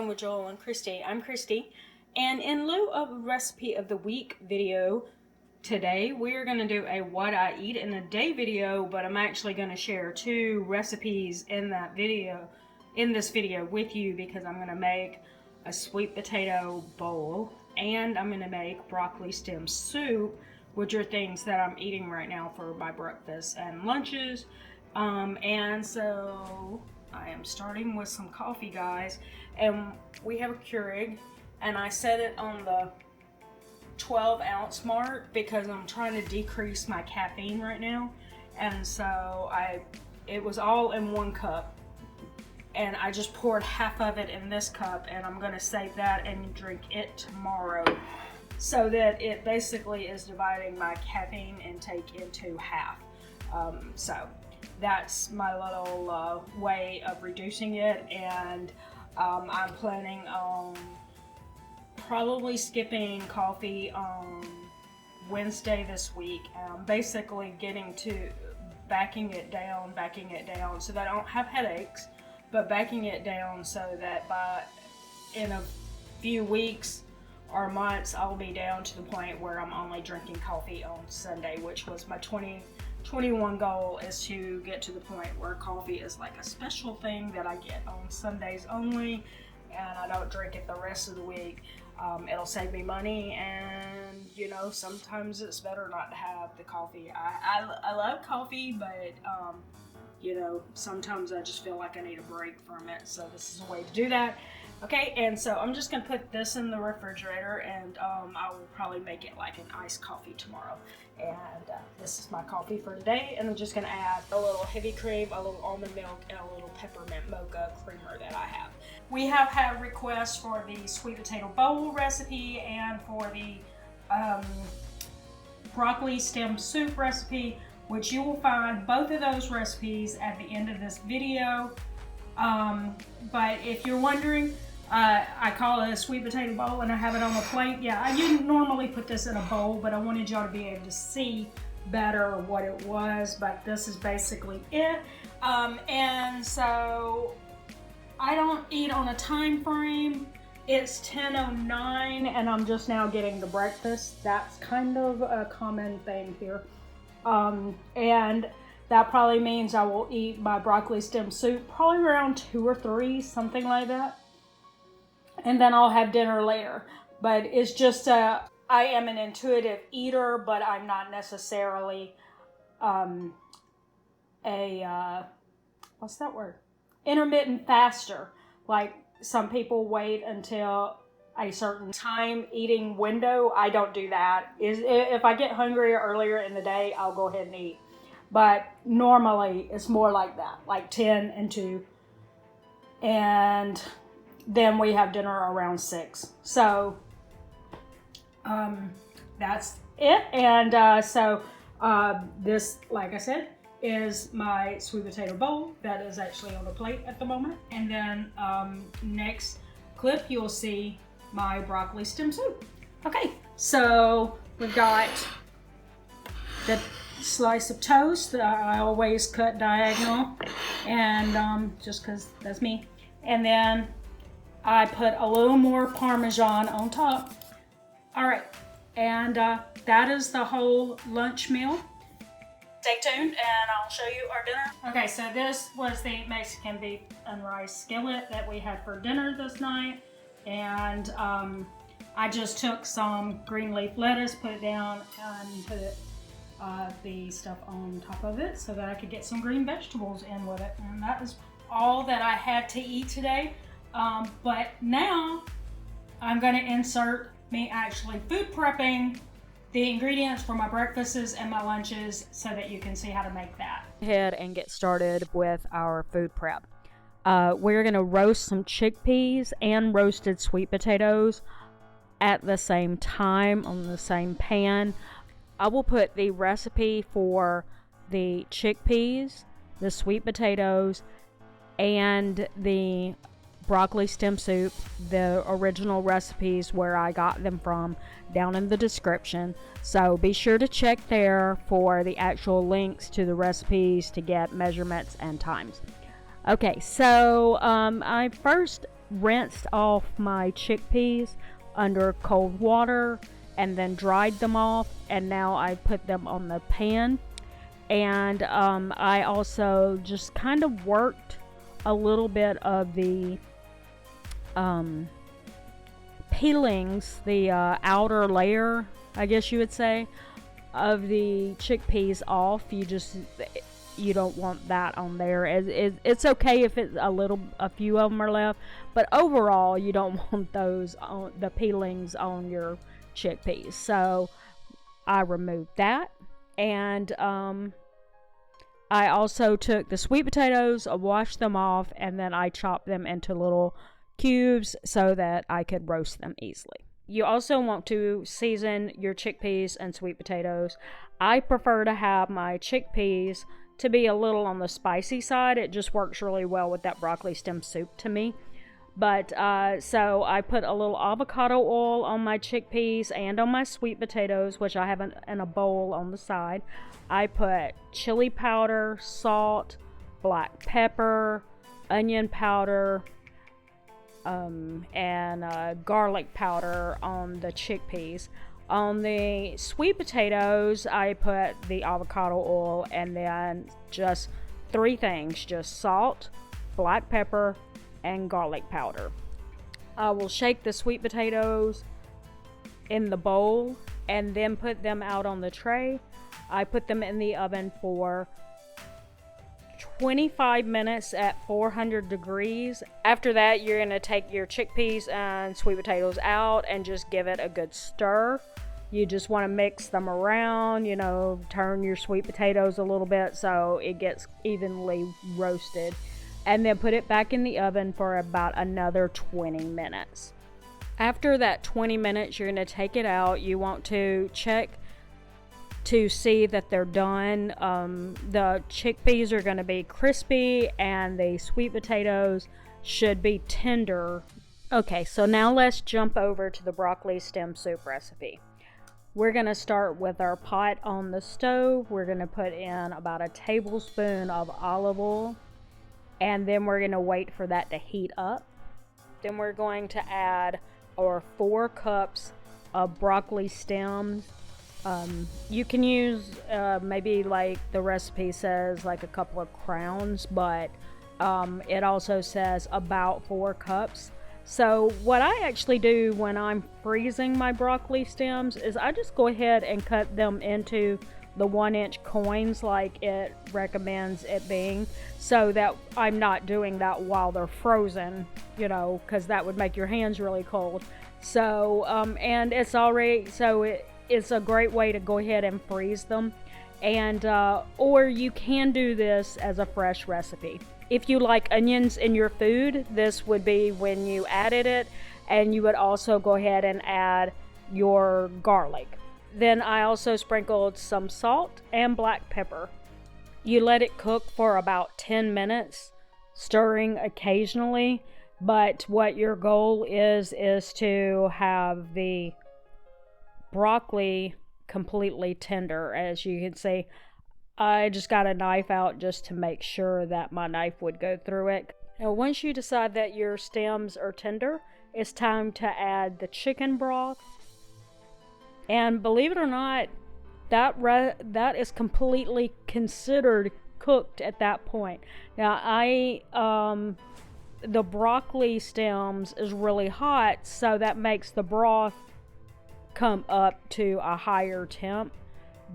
Fun with Joel and Christy. I'm Christy, and in lieu of a recipe of the week video, today we're going to do a what I eat in a day video, but I'm actually going to share two recipes in this video with you, because I'm going to make a sweet potato bowl and I'm going to make broccoli stem soup, which are things that I'm eating right now for my breakfast and lunches. And so I am starting with some coffee, guys, and we have a Keurig, and I set it on the 12-ounce mark because I'm trying to decrease my caffeine right now. And so it was all in one cup, and I just poured half of it in this cup, and I'm gonna save that and drink it tomorrow, so that it basically is dividing my caffeine intake into half. So that's my little way of reducing it, and I'm planning on probably skipping coffee on Wednesday this week. Basically backing it down so that I don't have headaches, but backing it down so that in a few weeks or months I'll be down to the point where I'm only drinking coffee on Sunday, which was my 2021 goal, is to get to the point where coffee is like a special thing that I get on Sundays only, and I don't drink it the rest of the week. It'll save me money, and sometimes it's better not to have the coffee. I love coffee, but sometimes I just feel like I need a break from it, so this is a way to do that. Okay, and so I'm just gonna put this in the refrigerator, and I will probably make it like an iced coffee tomorrow. And this is my coffee for today, and I'm just gonna add a little heavy cream, a little almond milk, and a little peppermint mocha creamer that I have. We have had requests for the sweet potato bowl recipe and for the broccoli stem soup recipe, which you will find both of those recipes at the end of this video. But if you're wondering, I call it a sweet potato bowl, and I have it on a plate. Yeah, I didn't normally put this in a bowl, but I wanted y'all to be able to see better what it was, but this is basically it. And so I don't eat on a time frame. It's 10:09 and I'm just now getting to breakfast. That's kind of a common thing here. And that probably means I will eat my broccoli stem soup probably around 2 or 3, something like that. And then I'll have dinner later. But it's just, I am an intuitive eater, but I'm not necessarily what's that word? Intermittent faster. Like some people wait until a certain time eating window. I don't do that. If I get hungry earlier in the day, I'll go ahead and eat. But normally it's more like that, like 10 and 2. And then we have dinner around 6. So that's it. And so this, like I said, is my sweet potato bowl that is actually on the plate at the moment. And then next clip you'll see my broccoli stem soup. Okay, so we've got the slice of toast that I always cut diagonal, and just because that's me. And then I put a little more Parmesan on top. All right, and that is the whole lunch meal. Stay tuned and I'll show you our dinner. Okay, so this was the Mexican beef and rice skillet that we had for dinner this night. And I just took some green leaf lettuce, put it down, and put the stuff on top of it so that I could get some green vegetables in with it. And that is all that I had to eat today. But now I'm going to insert me actually food prepping the ingredients for my breakfasts and my lunches so that you can see how to make that. Go ahead and get started with our food prep. We're going to roast some chickpeas and roasted sweet potatoes at the same time on the same pan. I will put the recipe for the chickpeas, the sweet potatoes, and the broccoli stem soup, the original recipes where I got them from, down in the description. So be sure to check there for the actual links to the recipes to get measurements and times. Okay, so I first rinsed off my chickpeas under cold water and then dried them off, and now I put them on the pan. And I also just kind of worked a little bit of the peelings, the outer layer, I guess you would say, of the chickpeas off. You don't want that on there. It's okay if it's a few of them are left, but overall you don't want those on the peelings on your chickpeas. So I removed that, and I also took the sweet potatoes, I washed them off, and then I chopped them into little cubes so that I could roast them easily. You also want to season your chickpeas and sweet potatoes. I prefer to have my chickpeas to be a little on the spicy side. It just works really well with that broccoli stem soup to me. But so I put a little avocado oil on my chickpeas and on my sweet potatoes, which I have in a bowl on the side. I put chili powder, salt, black pepper, onion powder, and garlic powder on the chickpeas. On the sweet potatoes, I put the avocado oil and then just 3 things, just salt, black pepper, and garlic powder. I will shake the sweet potatoes in the bowl and then put them out on the tray. I put them in the oven for 25 minutes at 400 degrees. After that, you're going to take your chickpeas and sweet potatoes out and just give it a good stir. You just want to mix them around, turn your sweet potatoes a little bit so it gets evenly roasted. And then put it back in the oven for about another 20 minutes. After that 20 minutes, you're going to take it out. You want to check to see that they're done. The chickpeas are going to be crispy and the sweet potatoes should be tender. Okay, so now let's jump over to the broccoli stem soup recipe. We're going to start with our pot on the stove. We're going to put in about a tablespoon of olive oil, and then we're going to wait for that to heat up. Then we're going to add our 4 cups of broccoli stems. You can use maybe, like the recipe says, like a couple of crowns, but it also says about 4 cups. So what I actually do when I'm freezing my broccoli stems is I just go ahead and cut them into the 1-inch coins like it recommends it being, so that I'm not doing that while they're frozen, because that would make your hands really cold. So and it's already, so it's a great way to go ahead and freeze them. And or you can do this as a fresh recipe. If you like onions in your food, this would be when you added it, and you would also go ahead and add your garlic. Then I also sprinkled some salt and black pepper. You let it cook for about 10 minutes, stirring occasionally, but what your goal is to have the broccoli completely tender. As you can see, I just got a knife out just to make sure that my knife would go through it. Now, once you decide that your stems are tender, it's time to add the chicken broth. And believe it or not, that is completely considered cooked at that point. Now, the broccoli stems is really hot, so that makes the broth come up to a higher temp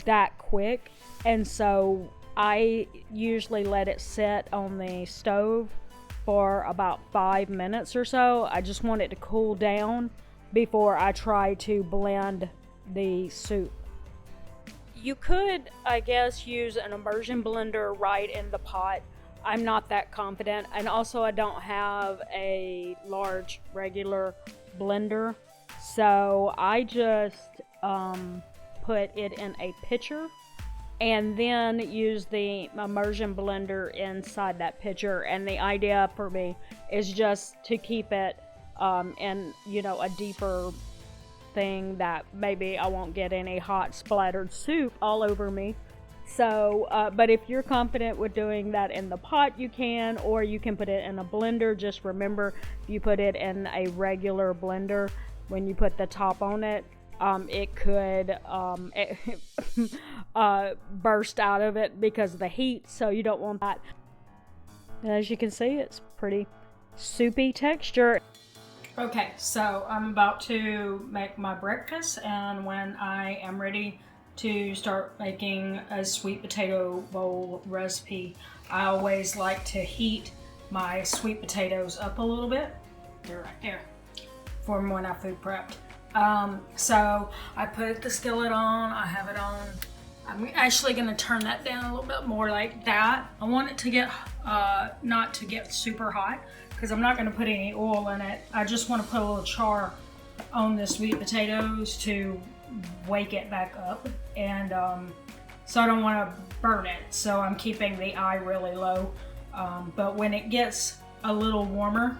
that quick. And so I usually let it sit on the stove for about 5 minutes or so. I just want it to cool down before I try to blend the soup. You could, I guess, use an immersion blender right in the pot. I'm not that confident, and also I don't have a large regular blender, so I just put it in a pitcher and then use the immersion blender inside that pitcher. And the idea for me is just to keep it in a deeper thing that maybe I won't get any hot splattered soup all over me. So, but if you're confident with doing that in the pot, you can, or you can put it in a blender. Just remember, if you put it in a regular blender, when you put the top on it, it could burst out of it because of the heat, so you don't want that. As you can see, it's pretty soupy texture. Okay, so I'm about to make my breakfast, and when I am ready to start making a sweet potato bowl recipe, I always like to heat my sweet potatoes up a little bit. They're right there from when I food prepped. So I put the skillet on, I have it on. I'm actually going to turn that down a little bit more like that. I want it to get, not to get super hot, because I'm not going to put any oil in it. I just want to put a little char on the sweet potatoes to wake it back up. And so I don't want to burn it. So I'm keeping the eye really low. But when it gets a little warmer,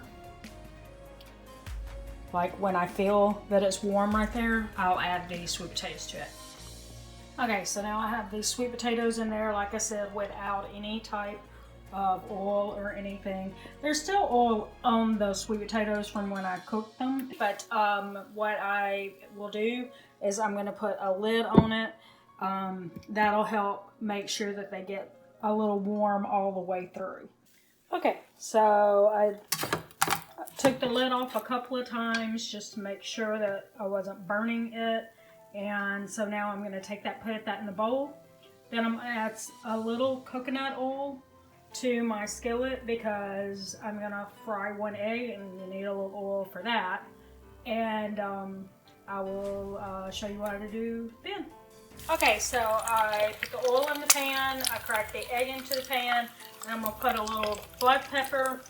like when I feel that it's warm right there, I'll add the sweet potatoes to it. Okay, so now I have these sweet potatoes in there, like I said, without any type of oil or anything. There's still oil on those sweet potatoes from when I cooked them, but what I will do is I'm going to put a lid on it. That'll help make sure that they get a little warm all the way through. Okay, so I took the lid off a couple of times just to make sure that I wasn't burning it. And so now I'm going to take that, put that in the bowl. Then I'm going to add a little coconut oil to my skillet because I'm going to fry one egg and you need a little oil for that. And I will show you what to do then. Okay, so I put the oil in the pan, I cracked the egg into the pan, and I'm going to put a little black pepper,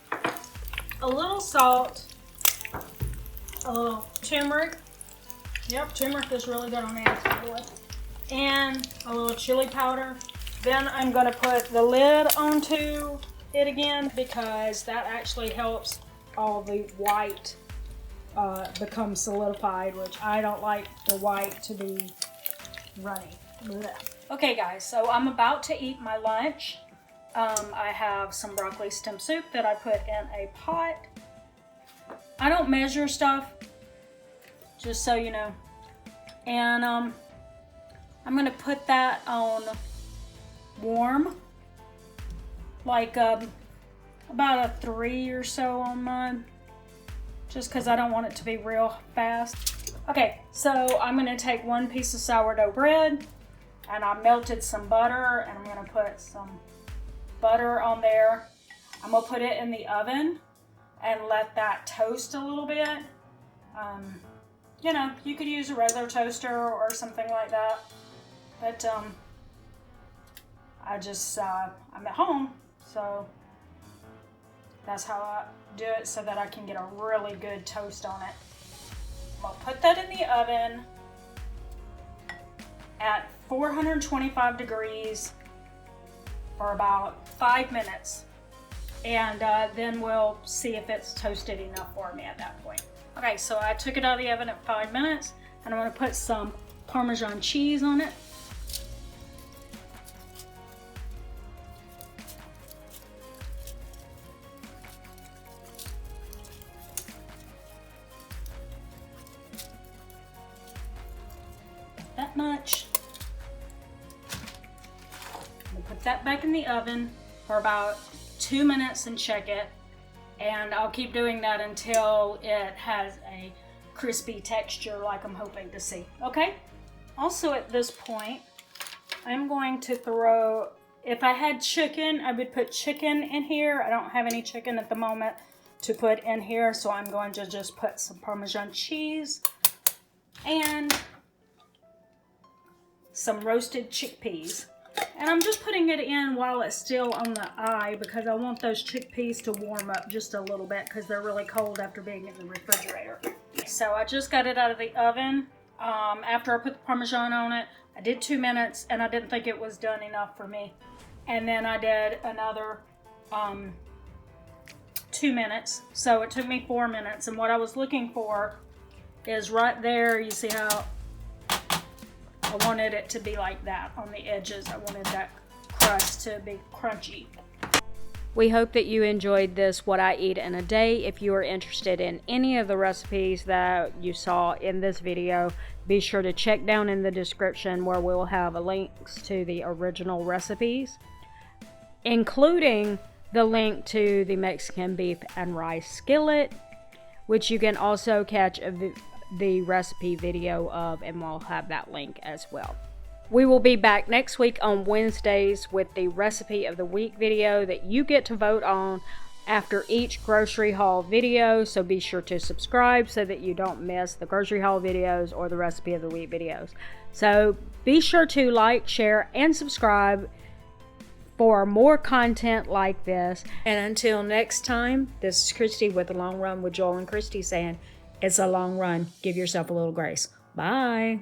a little salt, a little turmeric. Yep, turmeric is really good on eggs, by the way. And a little chili powder. Then I'm going to put the lid onto it again because that actually helps all the white become solidified, which I don't like the white to be runny. Okay guys, so I'm about to eat my lunch. I have some broccoli stem soup that I put in a pot. I don't measure stuff, just so you know. And I'm gonna put that on warm, like about a 3 or so on mine, just because I don't want it to be real fast. Okay, so I'm gonna take one piece of sourdough bread, and I melted some butter, and I'm gonna put some butter on there. I'm gonna put it in the oven and let that toast a little bit. You know, you could use a regular toaster or something like that, but I'm at home, so that's how I do it so that I can get a really good toast on it. I'll put that in the oven at 425 degrees for about 5 minutes, and then we'll see if it's toasted enough for me at that point. Okay, so I took it out of the oven at 5 minutes, and I'm going to put some Parmesan cheese on it. That much. I'm going to put that back in the oven for about 2 minutes and check it. And I'll keep doing that until it has a crispy texture like I'm hoping to see. Okay? Also at this point, I'm going to throw, if I had chicken, I would put chicken in here. I don't have any chicken at the moment to put in here, so I'm going to just put some Parmesan cheese and some roasted chickpeas. And I'm just putting it in while it's still on the eye because I want those chickpeas to warm up just a little bit because they're really cold after being in the refrigerator. So I just got it out of the oven. After I put the Parmesan on it, I did 2 minutes and I didn't think it was done enough for me. And then I did another 2 minutes. So it took me 4 minutes. And what I was looking for is right there. You see how I wanted it to be like that on the edges. I wanted that crust to be crunchy. We hope that you enjoyed this What I Eat in a Day. If you are interested in any of the recipes that you saw in this video, be sure to check down in the description where we'll have links to the original recipes, including the link to the Mexican beef and rice skillet, which you can also catch the recipe video of, and we'll have that link as well. We will be back next week on Wednesdays with the recipe of the week video that you get to vote on after each grocery haul video. So be sure to subscribe so that you don't miss the grocery haul videos or the recipe of the week videos. So be sure to like, share, and subscribe for more content like this. And until next time, this is Christy with The Long Run with Joel and Christy saying, it's a long run. Give yourself a little grace. Bye.